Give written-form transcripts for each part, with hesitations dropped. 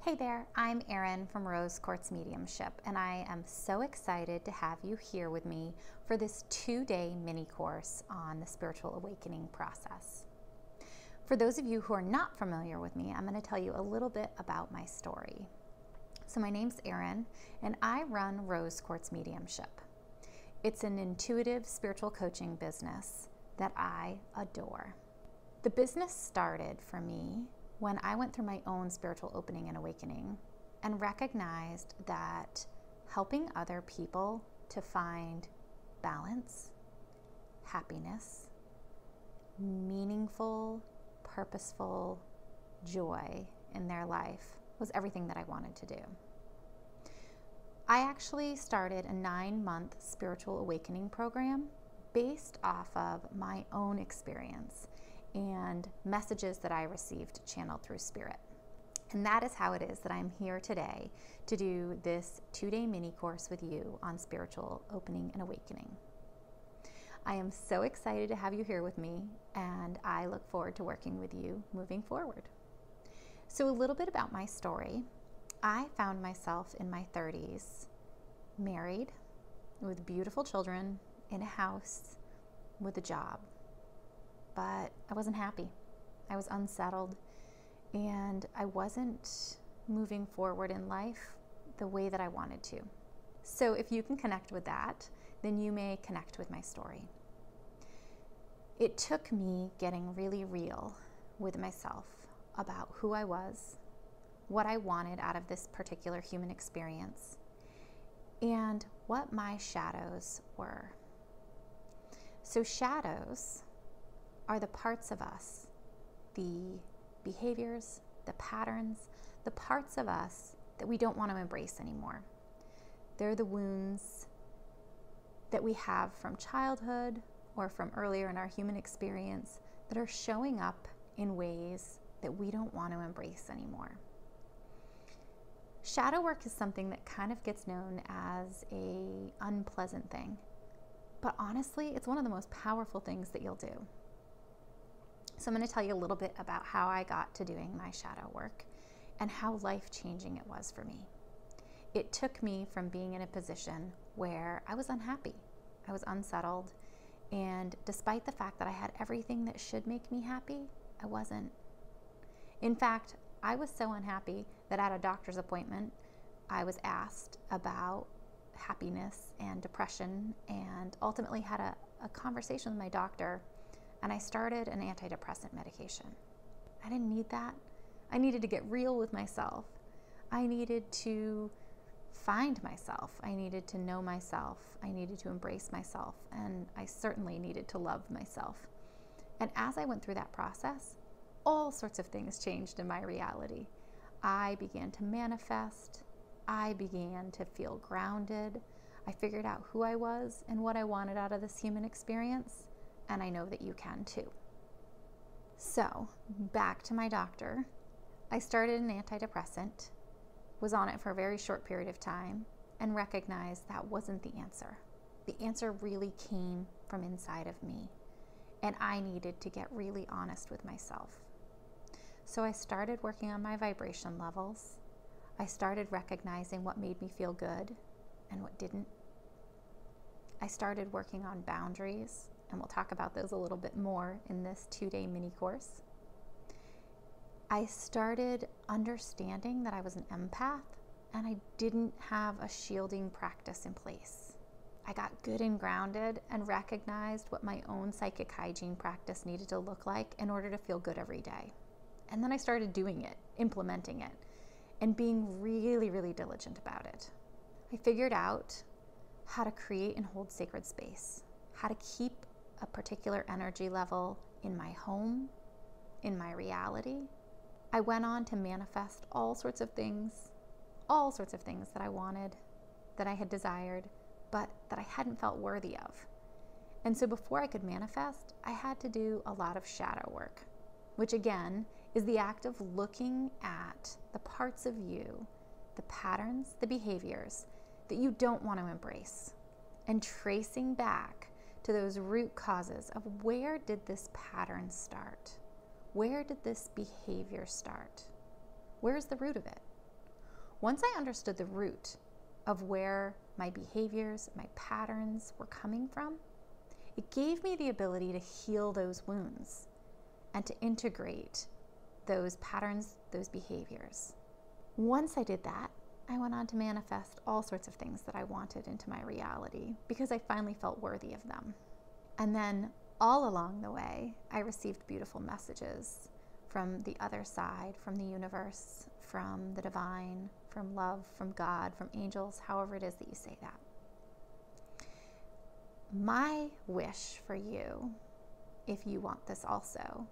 Hey there, I'm Erin from Rose Quartz Mediumship, and I am so excited to have you here with me for this 2-day mini course on the spiritual awakening process. For those of you who are not familiar with me, I'm going to tell you a little bit about my story. So my name's Erin, and I run Rose Quartz Mediumship. It's an intuitive spiritual coaching business that I adore. The business started for me when I went through my own spiritual opening and awakening and recognized that helping other people to find balance, happiness, meaningful, purposeful joy in their life was everything that I wanted to do. I actually started a 9-month spiritual awakening program based off of my own experience and messages that I received channeled through spirit. And that is how it is that I'm here today to do this 2-day mini course with you on spiritual opening and awakening. I am so excited to have you here with me, and I look forward to working with you moving forward. So a little bit about my story. I found myself in my 30s, married, with beautiful children, in a house, with a job. But I wasn't happy. I was unsettled, and I wasn't moving forward in life the way that I wanted to. So if you can connect with that, then you may connect with my story. It took me getting really real with myself about who I was, what I wanted out of this particular human experience, and what my shadows were. So shadows are the parts of us, the behaviors, the patterns, the parts of us that we don't want to embrace anymore. They're the wounds that we have from childhood or from earlier in our human experience that are showing up in ways that we don't want to embrace anymore. Shadow work is something that kind of gets known as an unpleasant thing, but honestly, it's one of the most powerful things that you'll do. So I'm going to tell you a little bit about how I got to doing my shadow work and how life-changing it was for me. It took me from being in a position where I was unhappy, I was unsettled, and despite the fact that I had everything that should make me happy, I wasn't. In fact, I was so unhappy that at a doctor's appointment, I was asked about happiness and depression, and ultimately had a conversation with my doctor, and I started an antidepressant medication. I didn't need that. I needed to get real with myself. I needed to find myself. I needed to know myself. I needed to embrace myself. And I certainly needed to love myself. And as I went through that process, all sorts of things changed in my reality. I began to manifest. I began to feel grounded. I figured out who I was and what I wanted out of this human experience. And I know that you can too. So, back to my doctor. I started an antidepressant, was on it for a very short period of time, and recognized that wasn't the answer. The answer really came from inside of me, and I needed to get really honest with myself. So I started working on my vibration levels. I started recognizing what made me feel good and what didn't. I started working on boundaries, and we'll talk about those a little bit more in this 2-day mini course. I started understanding that I was an empath and I didn't have a shielding practice in place. I got good and grounded and recognized what my own psychic hygiene practice needed to look like in order to feel good every day. And then I started doing it, implementing it, and being really, really diligent about it. I figured out how to create and hold sacred space, how to keep a particular energy level in my home, in my reality. I went on to manifest all sorts of things that I wanted, that I had desired, but that I hadn't felt worthy of. And so before I could manifest, I had to do a lot of shadow work, which again is the act of looking at the parts of you, the patterns, the behaviors that you don't want to embrace, and tracing back to those root causes of where did this pattern start? Where did this behavior start? Where's the root of it? Once I understood the root of where my behaviors, my patterns were coming from, it gave me the ability to heal those wounds and to integrate those patterns, those behaviors. Once I did that, I went on to manifest all sorts of things that I wanted into my reality because I finally felt worthy of them. And then all along the way, I received beautiful messages from the other side, from the universe, from the divine, from love, from God, from angels, however it is that you say that. My wish for you, if you want this also,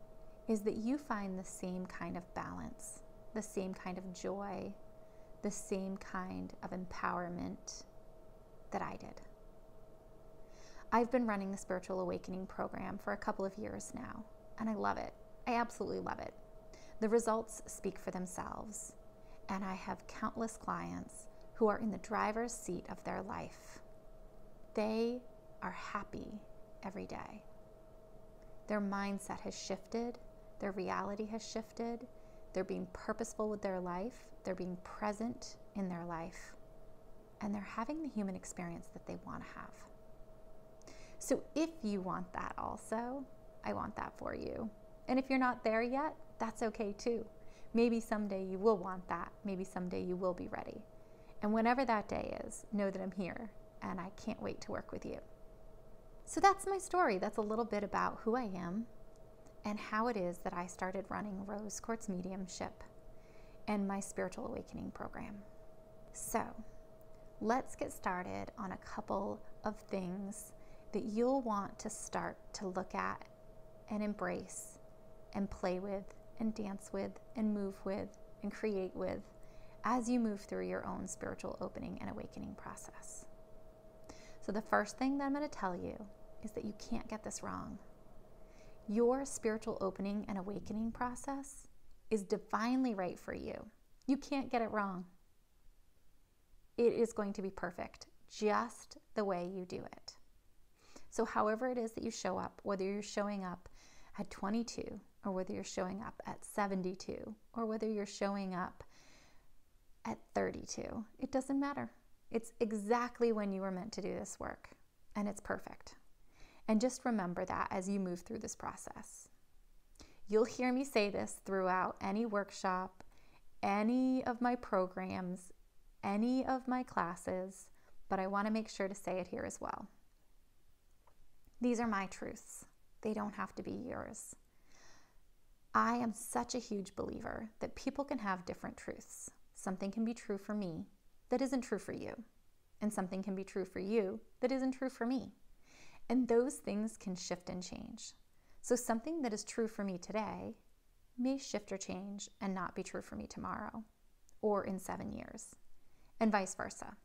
is that you find the same kind of balance, the same kind of joy, the same kind of empowerment that I did. I've been running the Spiritual Awakening program for a couple of years now, and I love it. I absolutely love it. The results speak for themselves, and I have countless clients who are in the driver's seat of their life. They are happy every day. Their mindset has shifted, their reality has shifted, they're being purposeful with their life, they're being present in their life, and they're having the human experience that they want to have. So if you want that also, I want that for you. And if you're not there yet, that's okay too. Maybe someday you will want that. Maybe someday you will be ready. And whenever that day is, know that I'm here and I can't wait to work with you. So that's my story. That's a little bit about who I am and how it is that I started running Rose Quartz Mediumship and my Spiritual Awakening program. So let's get started on a couple of things that you'll want to start to look at and embrace and play with and dance with and move with and create with as you move through your own spiritual opening and awakening process. So the first thing that I'm going to tell you is that you can't get this wrong. Your spiritual opening and awakening process is divinely right for you. You can't get it wrong. It is going to be perfect, just the way you do it. So however it is that you show up, whether you're showing up at 22 or whether you're showing up at 72 or whether you're showing up at 32, it doesn't matter. It's exactly when you were meant to do this work, and it's perfect. And just remember that as you move through this process. You'll hear me say this throughout any workshop, any of my programs, any of my classes, but I want to make sure to say it here as well. These are my truths. They don't have to be yours. I am such a huge believer that people can have different truths. Something can be true for me that isn't true for you, and something can be true for you that isn't true for me. And those things can shift and change. So something that is true for me today may shift or change and not be true for me tomorrow or in 7 years, and vice versa.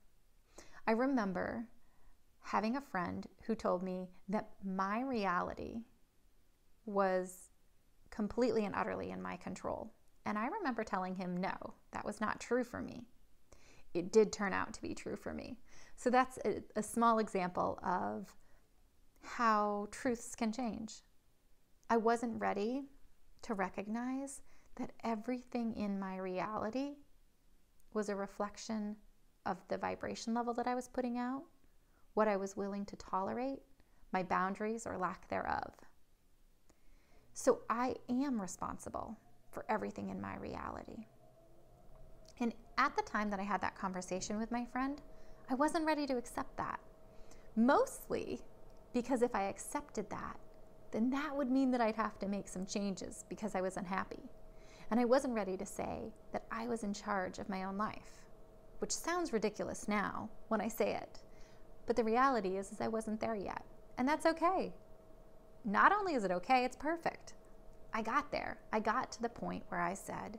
I remember having a friend who told me that my reality was completely and utterly in my control. And I remember telling him, no, that was not true for me. It did turn out to be true for me. So that's a small example of how truths can change. I wasn't ready to recognize that everything in my reality was a reflection of the vibration level that I was putting out, what I was willing to tolerate, my boundaries or lack thereof. So I am responsible for everything in my reality. And at the time that I had that conversation with my friend, I wasn't ready to accept that. Mostly because if I accepted that, then that would mean that I'd have to make some changes because I was unhappy. And I wasn't ready to say that I was in charge of my own life, which sounds ridiculous now when I say it. But the reality is I wasn't there yet. And that's okay. Not only is it okay, it's perfect. I got there. I got to the point where I said,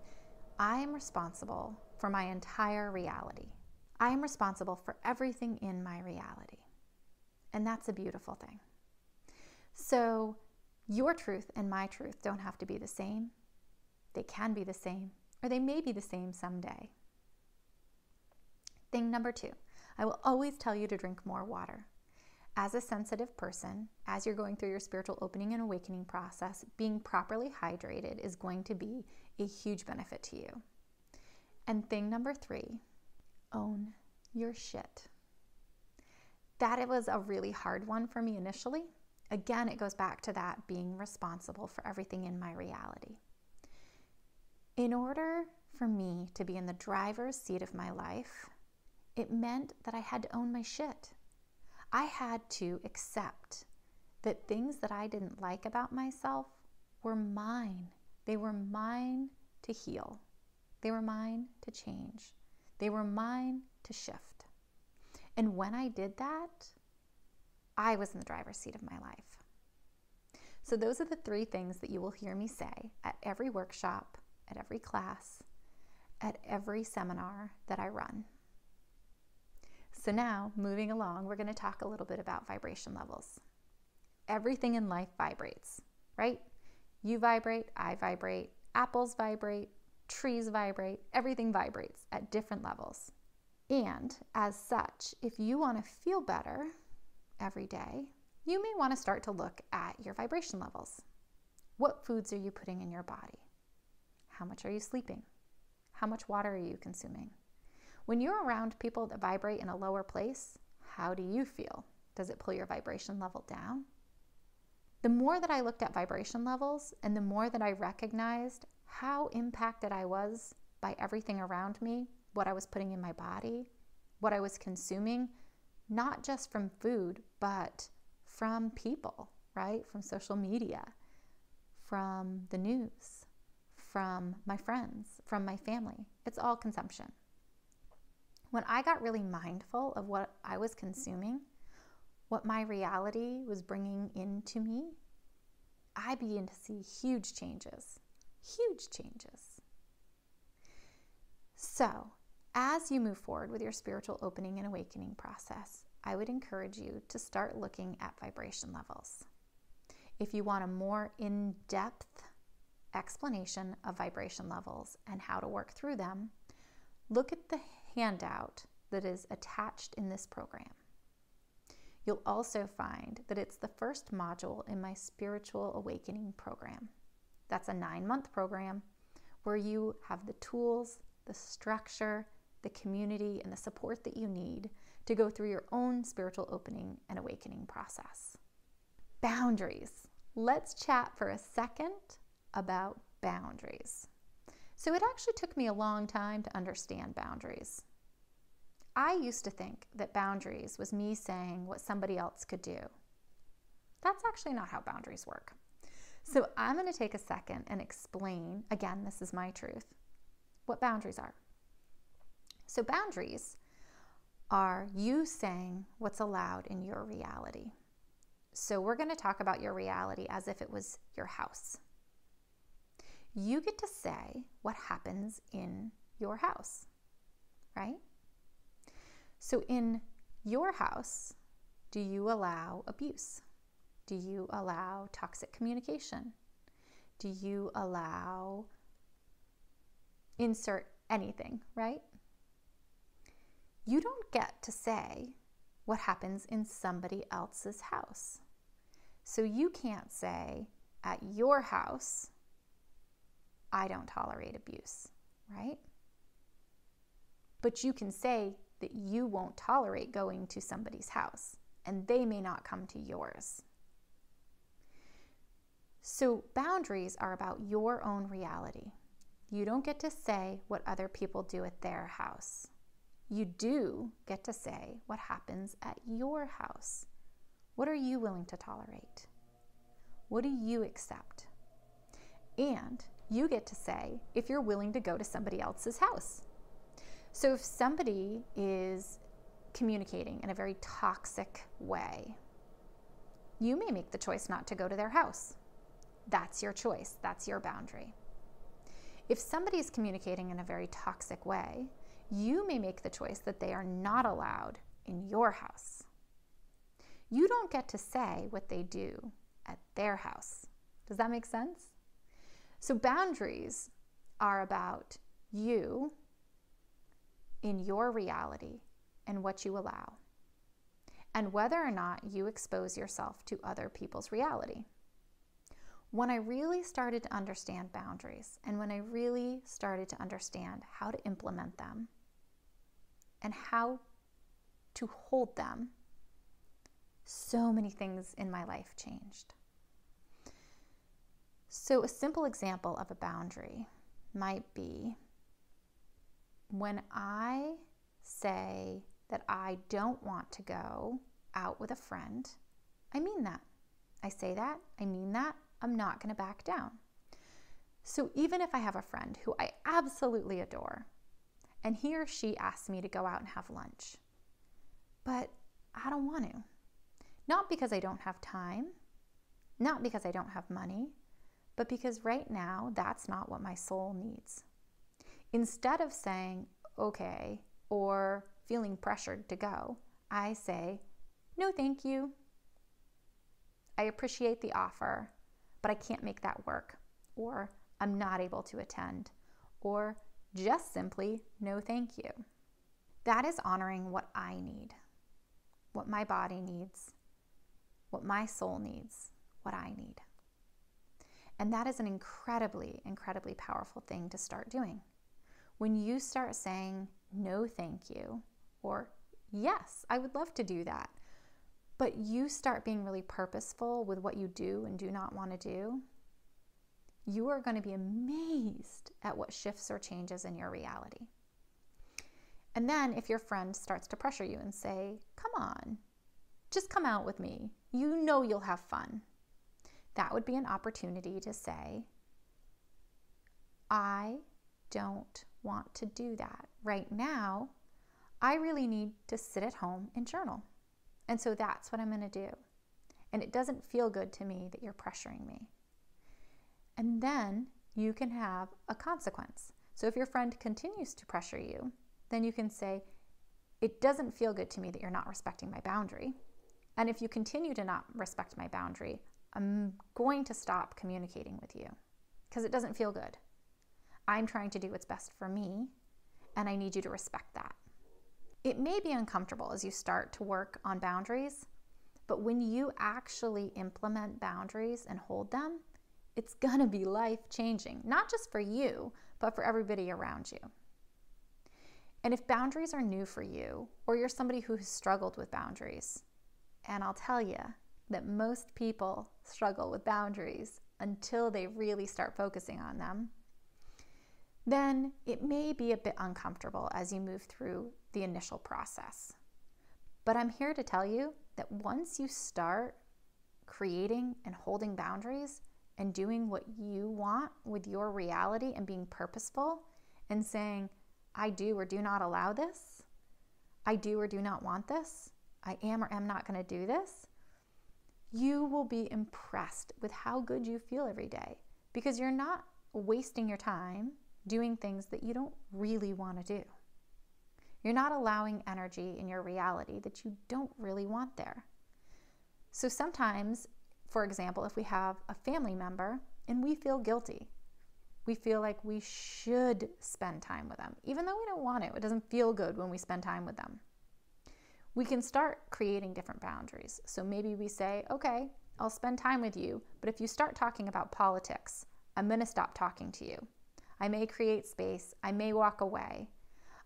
I am responsible for my entire reality. I am responsible for everything in my reality. And that's a beautiful thing. So your truth and my truth don't have to be the same. They can be the same, or they may be the same someday. Thing number 2, I will always tell you to drink more water. As a sensitive person, as you're going through your spiritual opening and awakening process, being properly hydrated is going to be a huge benefit to you. And thing number 3 Own your shit. That it was a really hard one for me initially. Again, it goes back to that being responsible for everything in my reality. In order for me to be in the driver's seat of my life, it meant that I had to own my shit. I had to accept that things that I didn't like about myself were mine. They were mine to heal. They were mine to change. They were mine to shift. And when I did that, I was in the driver's seat of my life. So those are the 3 things that you will hear me say at every workshop, at every class, at every seminar that I run. So now, moving along, we're going to talk a little bit about vibration levels. Everything in life vibrates, right? You vibrate, I vibrate, apples vibrate, trees vibrate, everything vibrates at different levels. And as such, if you want to feel better every day, you may want to start to look at your vibration levels. What foods are you putting in your body? How much are you sleeping? How much water are you consuming? When you're around people that vibrate in a lower place, how do you feel? Does it pull your vibration level down? The more that I looked at vibration levels and the more that I recognized how impacted I was by everything around me, what I was putting in my body, what I was consuming, not just from food, but from people, right? From social media, from the news, from my friends, from my family. It's all consumption. When I got really mindful of what I was consuming, what my reality was bringing into me, I began to see huge changes. Huge changes. So, as you move forward with your spiritual opening and awakening process, I would encourage you to start looking at vibration levels. If you want a more in-depth explanation of vibration levels and how to work through them, look at the handout that is attached in this program. You'll also find that it's the first module in my Spiritual Awakening program. That's a 9-month program where you have the tools, the structure, the community, and the support that you need to go through your own spiritual opening and awakening process. Boundaries. Let's chat for a second about boundaries. So it actually took me a long time to understand boundaries. I used to think that boundaries was me saying what somebody else could do. That's actually not how boundaries work. So I'm going to take a second and explain, again, this is my truth, what boundaries are. So boundaries are you saying what's allowed in your reality. So we're going to talk about your reality as if it was your house. You get to say what happens in your house, right? So in your house, do you allow abuse? Do you allow toxic communication? Do you allow insert anything, right? You don't get to say what happens in somebody else's house. So you can't say at your house, I don't tolerate abuse, right? But you can say that you won't tolerate going to somebody's house, and they may not come to yours. So boundaries are about your own reality. You don't get to say what other people do at their house. You do get to say what happens at your house. What are you willing to tolerate? What do you accept? And you get to say if you're willing to go to somebody else's house. So if somebody is communicating in a very toxic way, you may make the choice not to go to their house. That's your choice. That's your boundary. If somebody is communicating in a very toxic way, you may make the choice that they are not allowed in your house. You don't get to say what they do at their house. Does that make sense? So boundaries are about you in your reality and what you allow, and whether or not you expose yourself to other people's reality. When I really started to understand boundaries, and when I really started to understand how to implement them, and how to hold them, so many things in my life changed. So a simple example of a boundary might be when I say that I don't want to go out with a friend, I mean that. I say that, I mean that, I'm not going to back down. So even if I have a friend who I absolutely adore, and he or she asks me to go out and have lunch, but I don't want to. Not because I don't have time, not because I don't have money, but because right now that's not what my soul needs. Instead of saying, okay, or feeling pressured to go, I say, no, thank you. I appreciate the offer, but I can't make that work, or I'm not able to attend, or just simply, no, thank you. That is honoring what I need, what my body needs, what my soul needs, what I need. And that is an incredibly, incredibly powerful thing to start doing. When you start saying, no, thank you, or yes, I would love to do that, but you start being really purposeful with what you do and do not want to do, you are going to be amazed at what shifts or changes in your reality. And then if your friend starts to pressure you and say, come on, just come out with me, you know you'll have fun, that would be an opportunity to say, I don't want to do that. Right now, I really need to sit at home and journal. And so that's what I'm going to do. And it doesn't feel good to me that you're pressuring me. And then you can have a consequence. So if your friend continues to pressure you, then you can say, it doesn't feel good to me that you're not respecting my boundary. And if you continue to not respect my boundary, I'm going to stop communicating with you because it doesn't feel good. I'm trying to do what's best for me, and I need you to respect that. It may be uncomfortable as you start to work on boundaries, but when you actually implement boundaries and hold them, it's going to be life-changing, not just for you, but for everybody around you. And if boundaries are new for you, or you're somebody who has struggled with boundaries, and I'll tell you that most people struggle with boundaries until they really start focusing on them, then it may be a bit uncomfortable as you move through the initial process. But I'm here to tell you that once you start creating and holding boundaries and doing what you want with your reality and being purposeful and saying, I do or do not allow this, I do or do not want this, I am or am not going to do this, you will be impressed with how good you feel every day because you're not wasting your time doing things that you don't really want to do. You're not allowing energy in your reality that you don't really want there. So sometimes, for example, if we have a family member and we feel guilty, we feel like we should spend time with them, even though we don't want to. It doesn't feel good when we spend time with them. We can start creating different boundaries. So maybe we say, okay, I'll spend time with you, but if you start talking about politics, I'm going to stop talking to you. I may create space. I may walk away.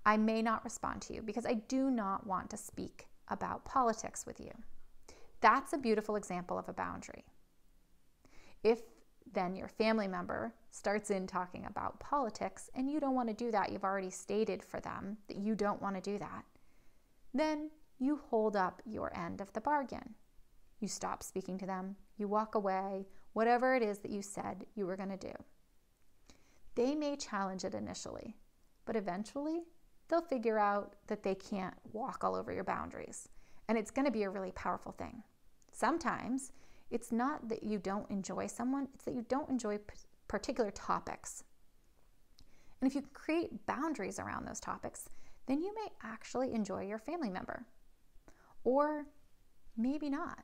I may not respond to you because I do not want to speak about politics with you. That's a beautiful example of a boundary. If then your family member starts in talking about politics and you don't want to do that, you've already stated for them that you don't want to do that, then you hold up your end of the bargain. You stop speaking to them, you walk away, whatever it is that you said you were going to do. They may challenge it initially, but eventually they'll figure out that they can't walk all over your boundaries. And it's going to be a really powerful thing. Sometimes it's not that you don't enjoy someone, it's that you don't enjoy particular topics. And if you create boundaries around those topics, then you may actually enjoy your family member. Or maybe not.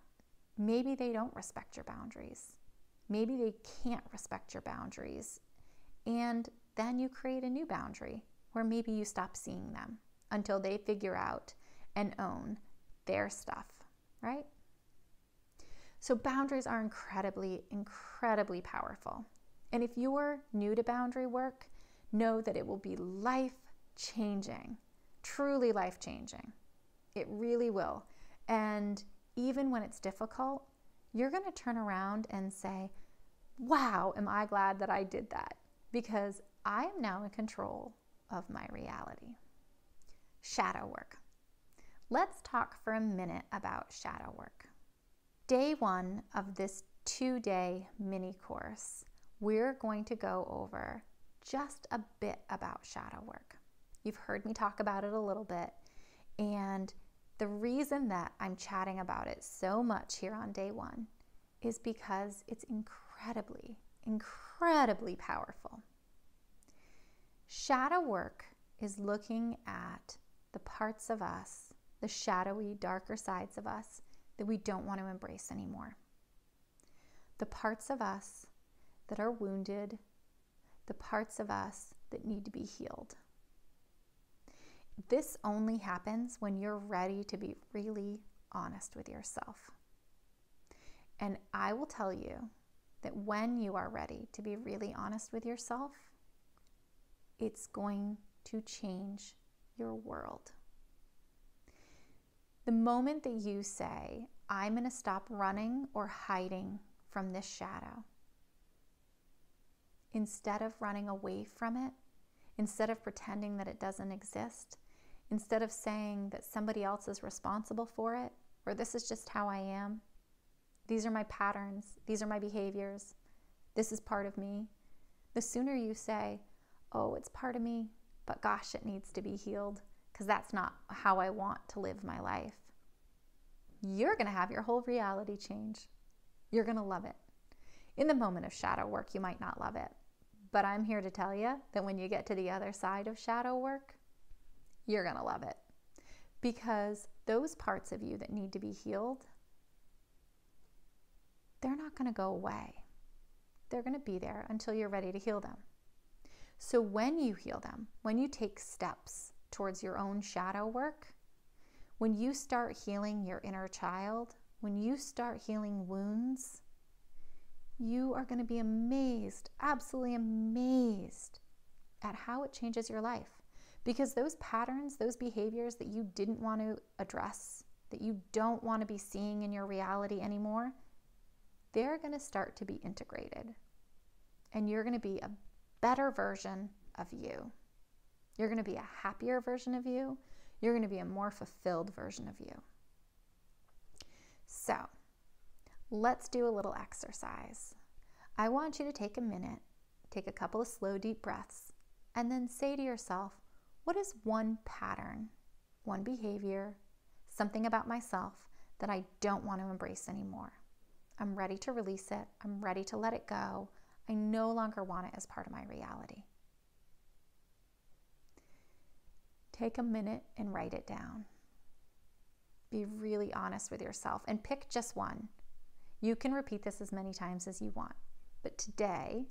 Maybe they don't respect your boundaries. Maybe they can't respect your boundaries. And then you create a new boundary where maybe you stop seeing them until they figure out and own their stuff, right? So boundaries are incredibly, incredibly powerful. And if you're new to boundary work, know that it will be life-changing. truly life-changing. It really will. And even when it's difficult, you're going to turn around and say, wow, am I glad that I did that? Because I am now in control of my reality. Shadow work. Let's talk for a minute about shadow work. Day 1 of this 2-day mini course, we're going to go over just a bit about shadow work. You've heard me talk about it a little bit, and the reason that I'm chatting about it so much here on day 1 is because it's incredibly, incredibly powerful. Shadow work is looking at the parts of us, the shadowy, darker sides of us that we don't want to embrace anymore. The parts of us that are wounded, the parts of us that need to be healed. This only happens when you're ready to be really honest with yourself. And I will tell you that when you are ready to be really honest with yourself, it's going to change your world. The moment that you say, I'm going to stop running or hiding from this shadow, instead of running away from it, instead of pretending that it doesn't exist, instead of saying that somebody else is responsible for it, or this is just how I am, these are my patterns, these are my behaviors, this is part of me, the sooner you say, oh, it's part of me, but gosh, it needs to be healed, because that's not how I want to live my life, you're going to have your whole reality change. You're going to love it. In the moment of shadow work, you might not love it, but I'm here to tell you that when you get to the other side of shadow work, you're going to love it, because those parts of you that need to be healed, they're not going to go away. They're going to be there until you're ready to heal them. So when you heal them, when you take steps towards your own shadow work, when you start healing your inner child, when you start healing wounds, you are going to be amazed, absolutely amazed at how it changes your life. Because those patterns, those behaviors that you didn't want to address, that you don't want to be seeing in your reality anymore, they're going to start to be integrated. And you're going to be a better version of you. You're going to be a happier version of you. You're going to be a more fulfilled version of you. So, let's do a little exercise. I want you to take a minute, take a couple of slow, deep breaths, and then say to yourself, what is one pattern, one behavior, something about myself that I don't want to embrace anymore? I'm ready to release it. I'm ready to let it go. I no longer want it as part of my reality. Take a minute and write it down. Be really honest with yourself and pick just one. You can repeat this as many times as you want. But today,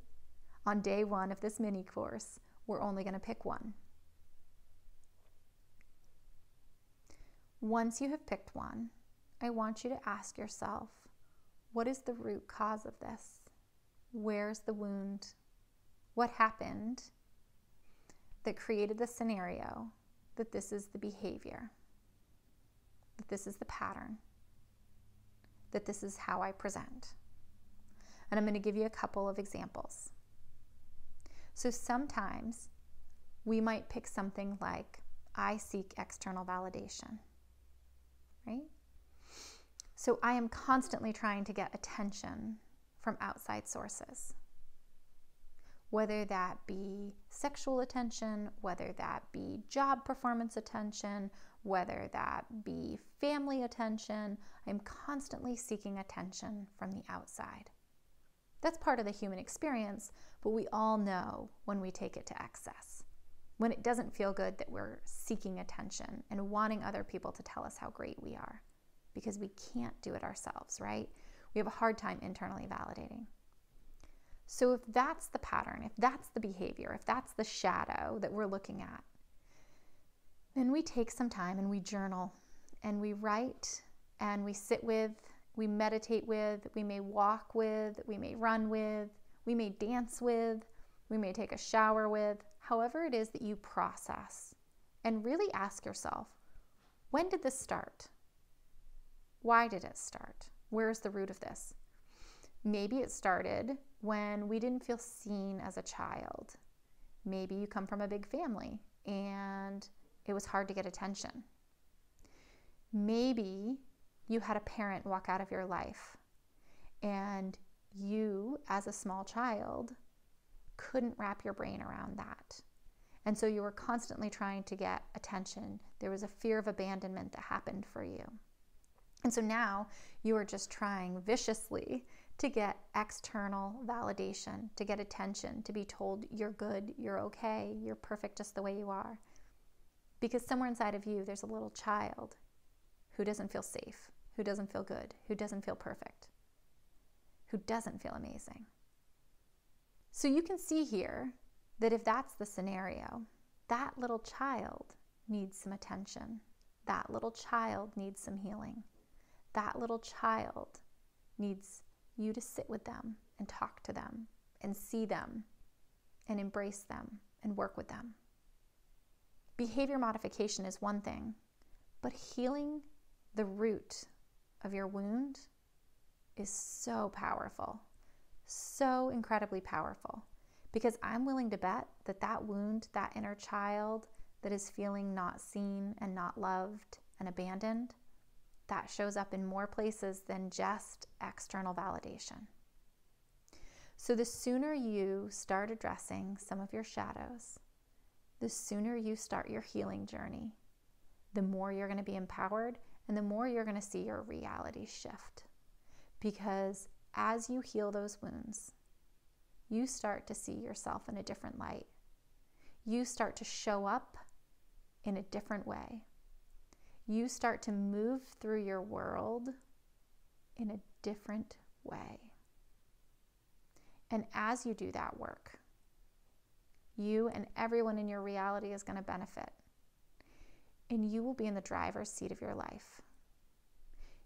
on day 1 of this mini course, we're only going to pick one. Once you have picked one, I want you to ask yourself, what is the root cause of this? Where's the wound? What happened that created the scenario that this is the behavior, that this is the pattern, that this is how I present? And I'm going to give you a couple of examples. So sometimes we might pick something like, I seek external validation, right? So I am constantly trying to get attention from outside sources, whether that be sexual attention, whether that be job performance attention, whether that be family attention. I'm constantly seeking attention from the outside. That's part of the human experience, but we all know when we take it to excess, when it doesn't feel good that we're seeking attention and wanting other people to tell us how great we are, because we can't do it ourselves, right? We have a hard time internally validating. So if that's the pattern, if that's the behavior, if that's the shadow that we're looking at, then we take some time and we journal and we write and we sit with, we meditate with, we may walk with, we may run with, we may dance with, we may take a shower with, however it is that you process and really ask yourself, when did this start? Why did it start? Where's the root of this? Maybe it started when we didn't feel seen as a child. Maybe you come from a big family and it was hard to get attention. Maybe you had a parent walk out of your life and you, as a small child, couldn't wrap your brain around that. And so you were constantly trying to get attention. There was a fear of abandonment that happened for you. And so now you are just trying viciously to get external validation, to get attention, to be told you're good, you're okay, you're perfect just the way you are. Because somewhere inside of you, there's a little child who doesn't feel safe, who doesn't feel good, who doesn't feel perfect, who doesn't feel amazing. So you can see here that if that's the scenario, that little child needs some attention. That little child needs some healing. That little child needs you to sit with them and talk to them and see them and embrace them and work with them. Behavior modification is one thing, but healing the root of your wound is so powerful, so incredibly powerful, because I'm willing to bet that that wound, that inner child that is feeling not seen and not loved and abandoned, that shows up in more places than just external validation. So the sooner you start addressing some of your shadows, the sooner you start your healing journey, the more you're going to be empowered and the more you're going to see your reality shift. Because as you heal those wounds, you start to see yourself in a different light. You start to show up in a different way. You start to move through your world in a different way. And as you do that work, you and everyone in your reality is going to benefit. And you will be in the driver's seat of your life.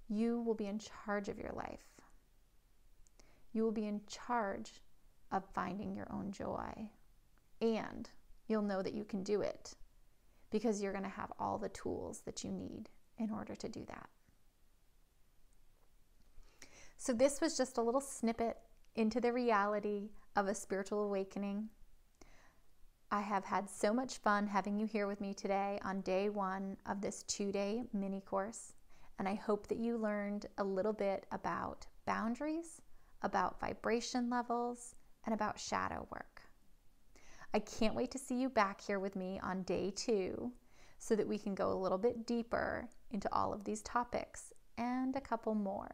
You will be in charge of your life. You will be in charge of finding your own joy. And you'll know that you can do it because you're going to have all the tools that you need in order to do that. So this was just a little snippet into the reality of a spiritual awakening. I have had so much fun having you here with me today on day 1 of this 2-day mini course. And I hope that you learned a little bit about boundaries, about vibration levels, and about shadow work. I can't wait to see you back here with me on day 2 so that we can go a little bit deeper into all of these topics and a couple more.